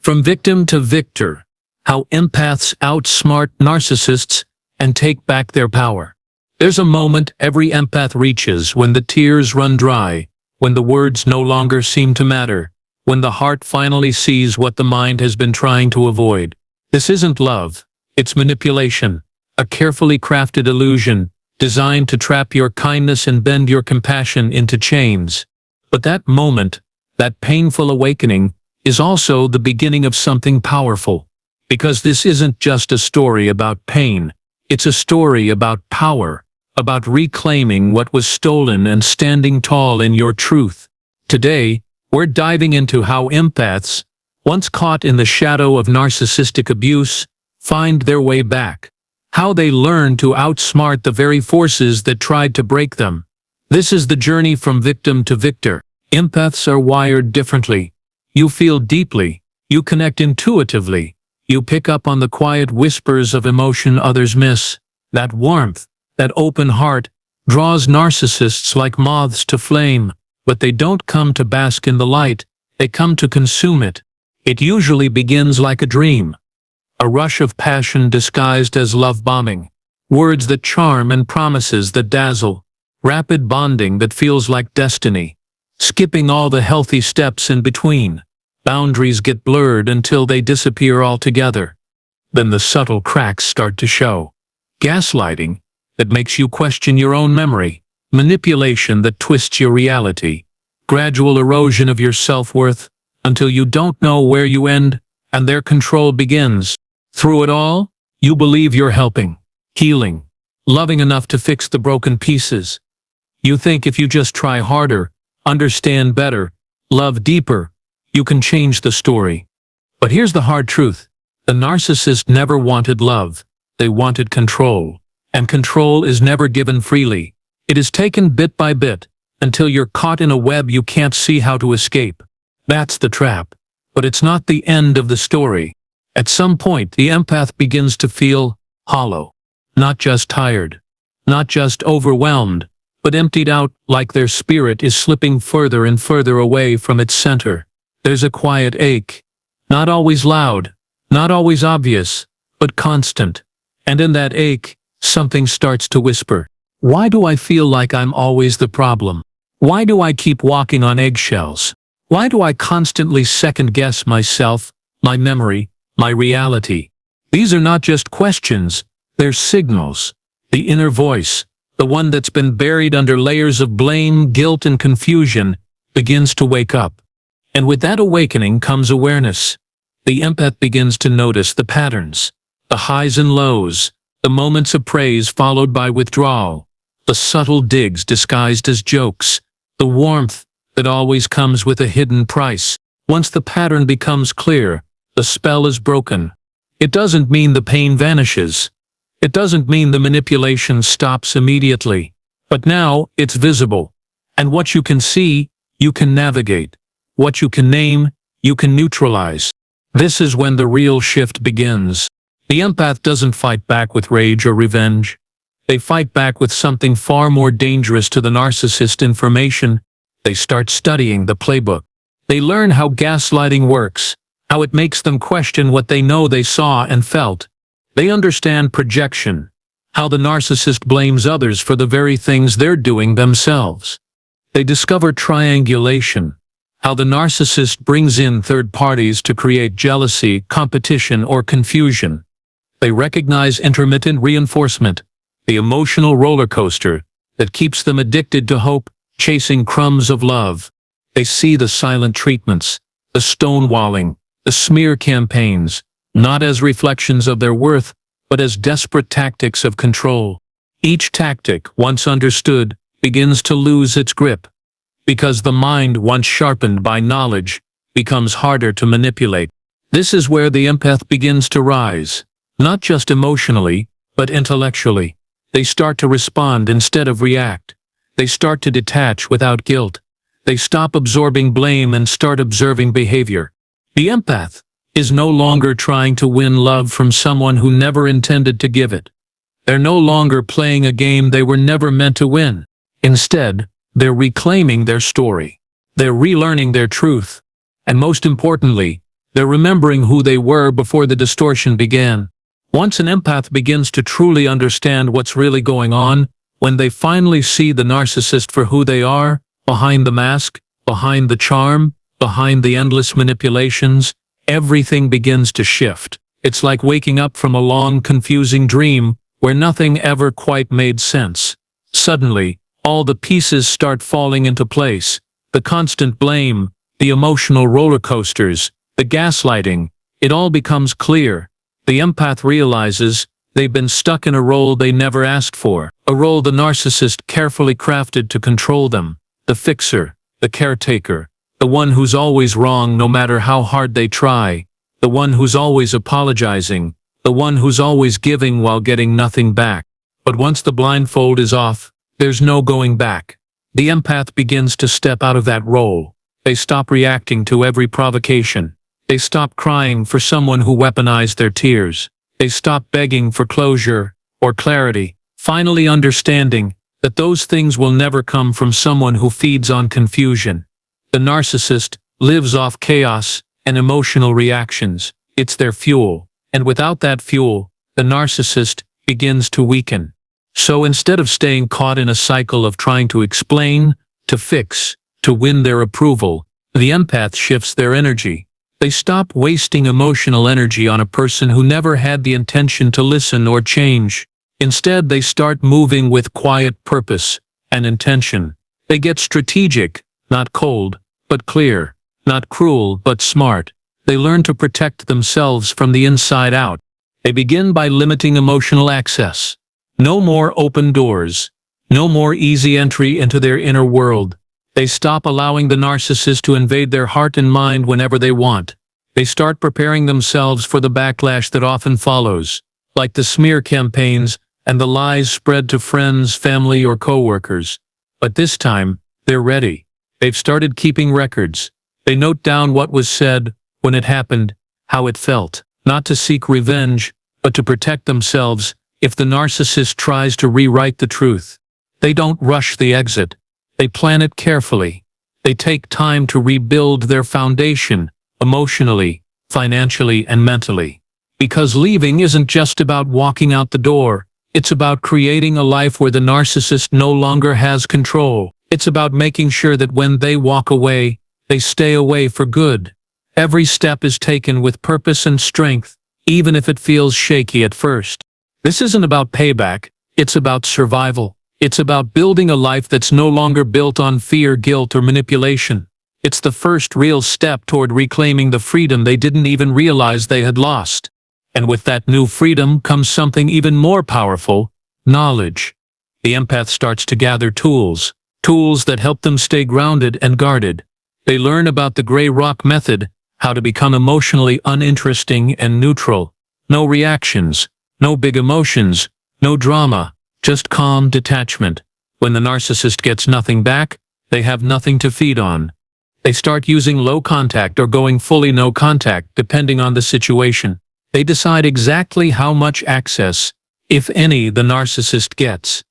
From Victim to Victor: How Empaths Outsmart Narcissists and Take Back Their Power. There's a moment every empath reaches when the tears run dry, when the words no longer seem to matter, when the heart finally sees what the mind has been trying to avoid. This isn't love, it's manipulation, a carefully crafted illusion designed to trap your kindness and bend your compassion into chains. But that moment, that painful awakening, is also the beginning of something powerful. Because this isn't just a story about pain, it's a story about power, about reclaiming what was stolen and standing tall in your truth. Today, we're diving into how empaths, once caught in the shadow of narcissistic abuse, find their way back. How they learn to outsmart the very forces that tried to break them. This is the journey from victim to victor. Empaths are wired differently. You feel deeply. You connect intuitively. You pick up on the quiet whispers of emotion others miss. That warmth, that open heart, draws narcissists like moths to flame. But they don't come to bask in the light. They come to consume it. It usually begins like a dream. A rush of passion disguised as love bombing. Words that charm and promises that dazzle. Rapid bonding that feels like destiny. Skipping all the healthy steps in between. Boundaries get blurred until they disappear altogether. Then the subtle cracks start to show. Gaslighting that makes you question your own memory. Manipulation that twists your reality. Gradual erosion of your self-worth until you don't know where you end and their control begins. Through it all, you believe you're helping, healing, loving enough to fix the broken pieces. You think if you just try harder, understand better, love deeper, you can change the story. But here's the hard truth. The narcissist never wanted love. They wanted control. And control is never given freely. It is taken bit by bit, until you're caught in a web you can't see how to escape. That's the trap. But it's not the end of the story. At some point, the empath begins to feel hollow. Not just tired. Not just overwhelmed, but emptied out, like their spirit is slipping further and further away from its center. There's a quiet ache. Not always loud, not always obvious, but constant. And in that ache, something starts to whisper. Why do I feel like I'm always the problem? Why do I keep walking on eggshells? Why do I constantly second-guess myself, my memory, my reality? These are not just questions, they're signals. The inner voice, the one that's been buried under layers of blame, guilt, and confusion, begins to wake up. And with that awakening comes awareness. The empath begins to notice the patterns, the highs and lows, the moments of praise followed by withdrawal, the subtle digs disguised as jokes, the warmth that always comes with a hidden price. Once the pattern becomes clear, the spell is broken. It doesn't mean the pain vanishes. It doesn't mean the manipulation stops immediately. But now it's visible. And what you can see, you can navigate. What you can name, you can neutralize. This is when the real shift begins. The empath doesn't fight back with rage or revenge. They fight back with something far more dangerous to the narcissist: information. They start studying the playbook. They learn how gaslighting works, how it makes them question what they know they saw and felt. They understand projection, how the narcissist blames others for the very things they're doing themselves. They discover triangulation, how the narcissist brings in third parties to create jealousy, competition, or confusion. They recognize intermittent reinforcement, the emotional roller coaster that keeps them addicted to hope, chasing crumbs of love. They see the silent treatments, the stonewalling, the smear campaigns, not as reflections of their worth, but as desperate tactics of control. Each tactic, once understood, begins to lose its grip, because the mind, once sharpened by knowledge, becomes harder to manipulate. This is where the empath begins to rise, not just emotionally, but intellectually. They start to respond instead of react. They start to detach without guilt. They stop absorbing blame and start observing behavior. The empath is no longer trying to win love from someone who never intended to give it. They're no longer playing a game they were never meant to win. Instead, they're reclaiming their story. They're relearning their truth. And most importantly, They're remembering who they were before the distortion began. Once an empath begins to truly understand what's really going on, when they finally see the narcissist for who they are, behind the mask, behind the charm, behind the endless manipulations, everything begins to shift. It's like waking up from a long, confusing dream where nothing ever quite made sense. Suddenly, all the pieces start falling into place. The constant blame, the emotional roller coasters, the gaslighting, it all becomes clear. The empath realizes they've been stuck in a role they never asked for, a role the narcissist carefully crafted to control them. The fixer, the caretaker, the one who's always wrong no matter how hard they try, the one who's always apologizing, the one who's always giving while getting nothing back. But once the blindfold is off, there's no going back. The empath begins to step out of that role. They stop reacting to every provocation. They stop crying for someone who weaponized their tears. They stop begging for closure or clarity, finally understanding that those things will never come from someone who feeds on confusion. The narcissist lives off chaos and emotional reactions. It's their fuel. And without that fuel, the narcissist begins to weaken. So instead of staying caught in a cycle of trying to explain, to fix, to win their approval, the empath shifts their energy. They stop wasting emotional energy on a person who never had the intention to listen or change. Instead, they start moving with quiet purpose and intention. They get strategic, not cold, but clear, not cruel, but smart. They learn to protect themselves from the inside out. They begin by limiting emotional access. No more open doors. No more easy entry into their inner world. They stop allowing the narcissist to invade their heart and mind whenever they want. They start preparing themselves for the backlash that often follows, like the smear campaigns and the lies spread to friends, family, or coworkers. But this time, they're ready. They've started keeping records. They note down what was said, when it happened, how it felt, not to seek revenge, but to protect themselves if the narcissist tries to rewrite the truth. They don't rush the exit. They plan it carefully. They take time to rebuild their foundation, emotionally, financially, and mentally. Because leaving isn't just about walking out the door. It's about creating a life where the narcissist no longer has control. It's about making sure that when they walk away, they stay away for good. Every step is taken with purpose and strength, even if it feels shaky at first. This isn't about payback, it's about survival. It's about building a life that's no longer built on fear, guilt, or manipulation. It's the first real step toward reclaiming the freedom they didn't even realize they had lost. And with that new freedom comes something even more powerful: knowledge. The empath starts to gather tools that help them stay grounded and guarded. They learn about the gray rock method, how to become emotionally uninteresting and neutral. No reactions, no big emotions, no drama, just calm detachment. When the narcissist gets nothing back, they have nothing to feed on. They start using low contact or going fully no contact depending on the situation. They decide exactly how much access, if any, the narcissist gets.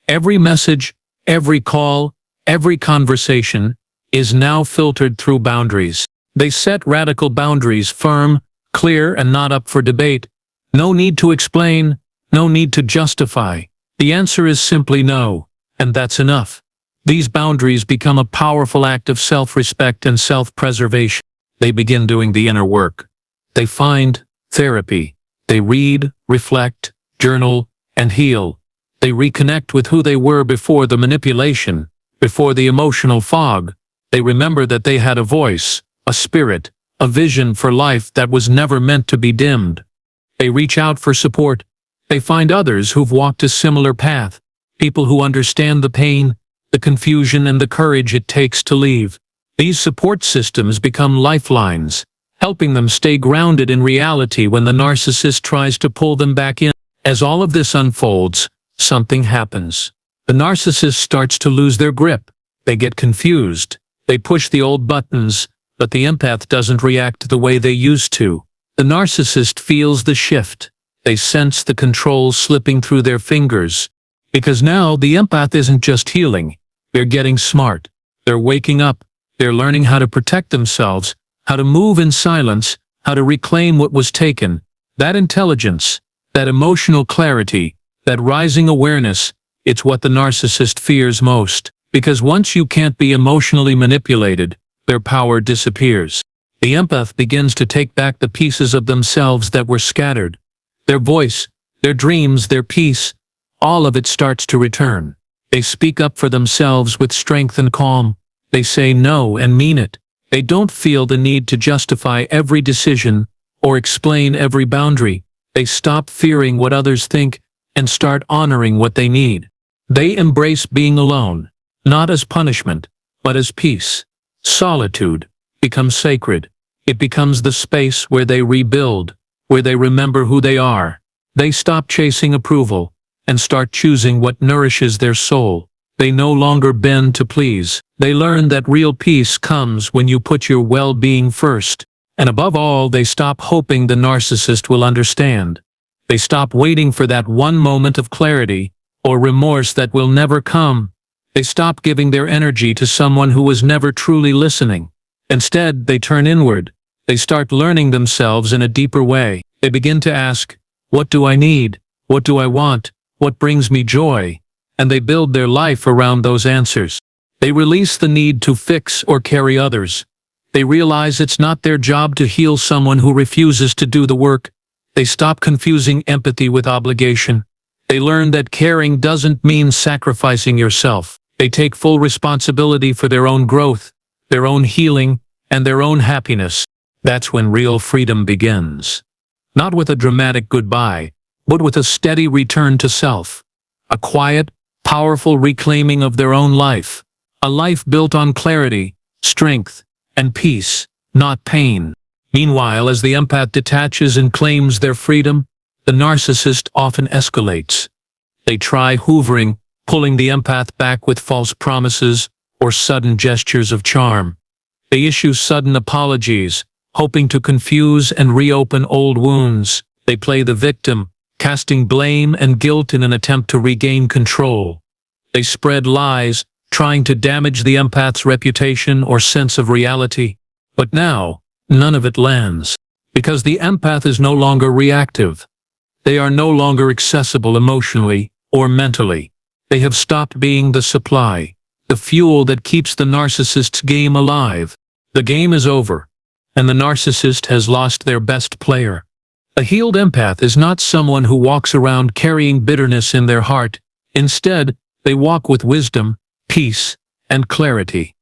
Every message, every call, every conversation is now filtered through boundaries. They set radical boundaries, firm, clear, and not up for debate. No need to explain, no need to justify. The answer is simply no, and that's enough. These boundaries become a powerful act of self-respect and self-preservation. They begin doing the inner work. They find therapy. They read, reflect, journal, and heal. They reconnect with who they were before the manipulation, before the emotional fog. They remember that they had a voice, a spirit, a vision for life that was never meant to be dimmed. They reach out for support. They find others who've walked a similar path, people who understand the pain, the confusion, and the courage it takes to leave. These support systems become lifelines, helping them stay grounded in reality when the narcissist tries to pull them back in. As all of this unfolds, something happens. The narcissist starts to lose their grip. They get confused. They push the old buttons, but the empath doesn't react the way they used to. The narcissist feels the shift. They sense the control slipping through their fingers. Because now the empath isn't just healing. They're getting smart. They're waking up. They're learning how to protect themselves, how to move in silence, how to reclaim what was taken. That intelligence, that emotional clarity, that rising awareness, it's what the narcissist fears most. Because once you can't be emotionally manipulated, their power disappears. The empath begins to take back the pieces of themselves that were scattered. Their voice, their dreams, their peace, all of it starts to return. They speak up for themselves with strength and calm. They say no and mean it. They don't feel the need to justify every decision or explain every boundary. They stop fearing what others think and start honoring what they need. They embrace being alone, not as punishment, but as peace. Solitude becomes sacred. It becomes the space where they rebuild, where they remember who they are. They stop chasing approval and start choosing what nourishes their soul. They no longer bend to please. They learn that real peace comes when you put your well-being first. And above all, they stop hoping the narcissist will understand. They stop waiting for that one moment of clarity or remorse that will never come. They stop giving their energy to someone who was never truly listening. Instead, they turn inward. They start learning themselves in a deeper way. They begin to ask, what do I need? What do I want? What brings me joy? And they build their life around those answers. They release the need to fix or carry others. They realize it's not their job to heal someone who refuses to do the work. They stop confusing empathy with obligation. They learn that caring doesn't mean sacrificing yourself. They take full responsibility for their own growth, their own healing, and their own happiness. That's when real freedom begins. Not with a dramatic goodbye, but with a steady return to self. A quiet, powerful reclaiming of their own life. A life built on clarity, strength, and peace, not pain. Meanwhile, as the empath detaches and claims their freedom, the narcissist often escalates. They try hoovering, pulling the empath back with false promises or sudden gestures of charm. They issue sudden apologies, hoping to confuse and reopen old wounds. They play the victim, casting blame and guilt in an attempt to regain control. They spread lies, trying to damage the empath's reputation or sense of reality. But now, none of it lands, because the empath is no longer reactive. They are no longer accessible emotionally or mentally. They have stopped being the supply, the fuel that keeps the narcissist's game alive. The game is over, and the narcissist has lost their best player. A healed empath is not someone who walks around carrying bitterness in their heart. Instead, they walk with wisdom, peace, and clarity.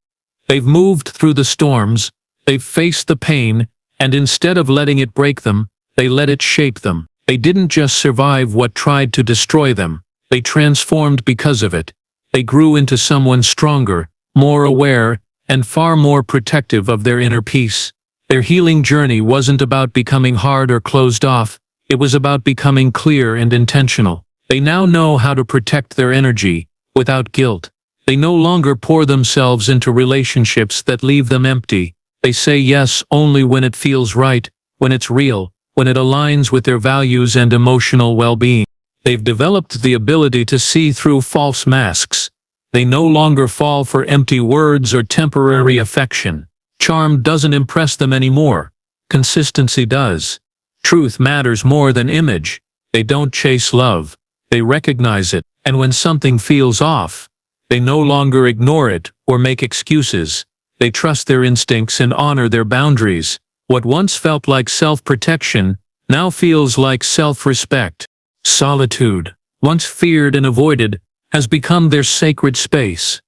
They've moved through the storms, they've faced the pain, and instead of letting it break them, they let it shape them. They didn't just survive what tried to destroy them, they transformed because of it. They grew into someone stronger, more aware, and far more protective of their inner peace. Their healing journey wasn't about becoming hard or closed off, it was about becoming clear and intentional. They now know how to protect their energy, without guilt. They no longer pour themselves into relationships that leave them empty. They say yes only when it feels right, when it's real, when it aligns with their values and emotional well-being. They've developed the ability to see through false masks. They no longer fall for empty words or temporary affection. Charm doesn't impress them anymore. Consistency does. Truth matters more than image. They don't chase love. They recognize it, and when something feels off, they no longer ignore it or make excuses. They trust their instincts and honor their boundaries. What once felt like self-protection now feels like self-respect. Solitude, once feared and avoided, has become their sacred space.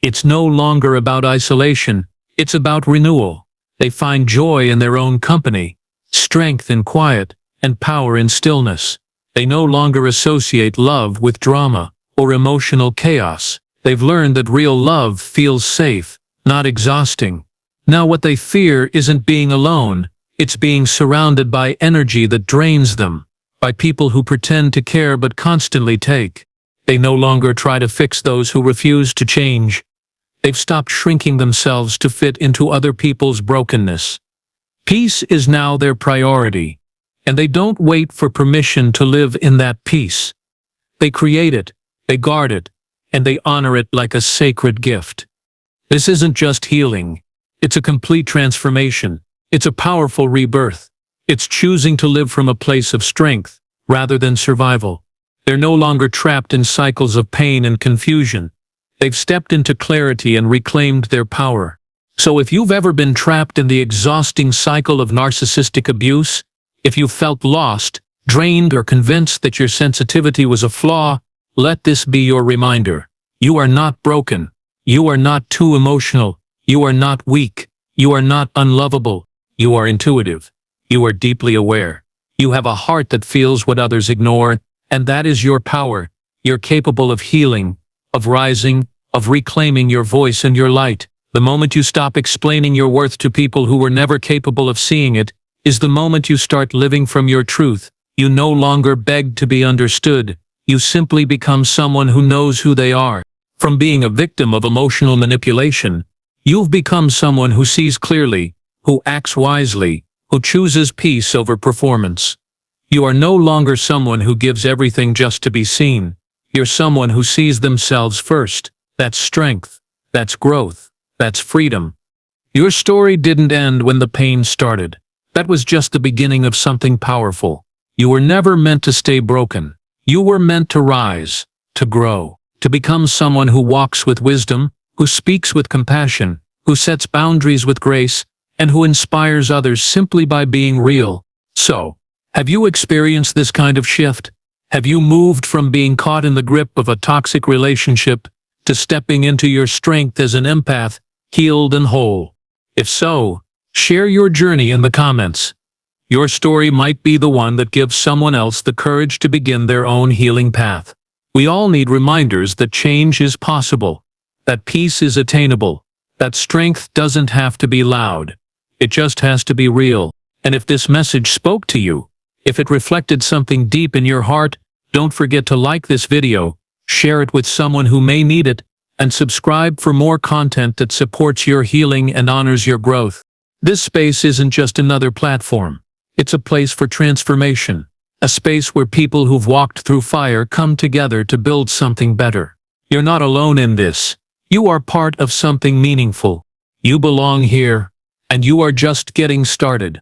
It's no longer about isolation, it's about renewal. They find joy in their own company, strength in quiet, and power in stillness. They no longer associate love with drama or emotional chaos. They've learned that real love feels safe, not exhausting. Now what they fear isn't being alone, it's being surrounded by energy that drains them, by people who pretend to care but constantly take. They no longer try to fix those who refuse to change. They've stopped shrinking themselves to fit into other people's brokenness. Peace is now their priority, and they don't wait for permission to live in that peace. They create it, they guard it, and they honor it like a sacred gift. This isn't just healing, it's a complete transformation. It's a powerful rebirth. It's choosing to live from a place of strength, rather than survival. They're no longer trapped in cycles of pain and confusion. They've stepped into clarity and reclaimed their power. So if you've ever been trapped in the exhausting cycle of narcissistic abuse, if you felt lost, drained, or convinced that your sensitivity was a flaw, let this be your reminder. You are not broken. You are not too emotional. You are not weak. You are not unlovable. You are intuitive. You are deeply aware. You have a heart that feels what others ignore, and that is your power. You're capable of healing, of rising, of reclaiming your voice and your light. The moment you stop explaining your worth to people who were never capable of seeing it, is the moment you start living from your truth. You no longer beg to be understood. You simply become someone who knows who they are. From being a victim of emotional manipulation, you've become someone who sees clearly, who acts wisely, who chooses peace over performance. You are no longer someone who gives everything just to be seen. You're someone who sees themselves first. That's strength. That's growth. That's freedom. Your story didn't end when the pain started. That was just the beginning of something powerful. You were never meant to stay broken. You were meant to rise, to grow, to become someone who walks with wisdom, who speaks with compassion, who sets boundaries with grace, and who inspires others simply by being real. So, have you experienced this kind of shift? Have you moved from being caught in the grip of a toxic relationship to stepping into your strength as an empath, healed and whole? If so, share your journey in the comments. Your story might be the one that gives someone else the courage to begin their own healing path. We all need reminders that change is possible, that peace is attainable, that strength doesn't have to be loud. It just has to be real. And if this message spoke to you, if it reflected something deep in your heart, don't forget to like this video, share it with someone who may need it, and subscribe for more content that supports your healing and honors your growth. This space isn't just another platform. It's a place for transformation, a space where people who've walked through fire come together to build something better. You're not alone in this. You are part of something meaningful. You belong here, and you are just getting started.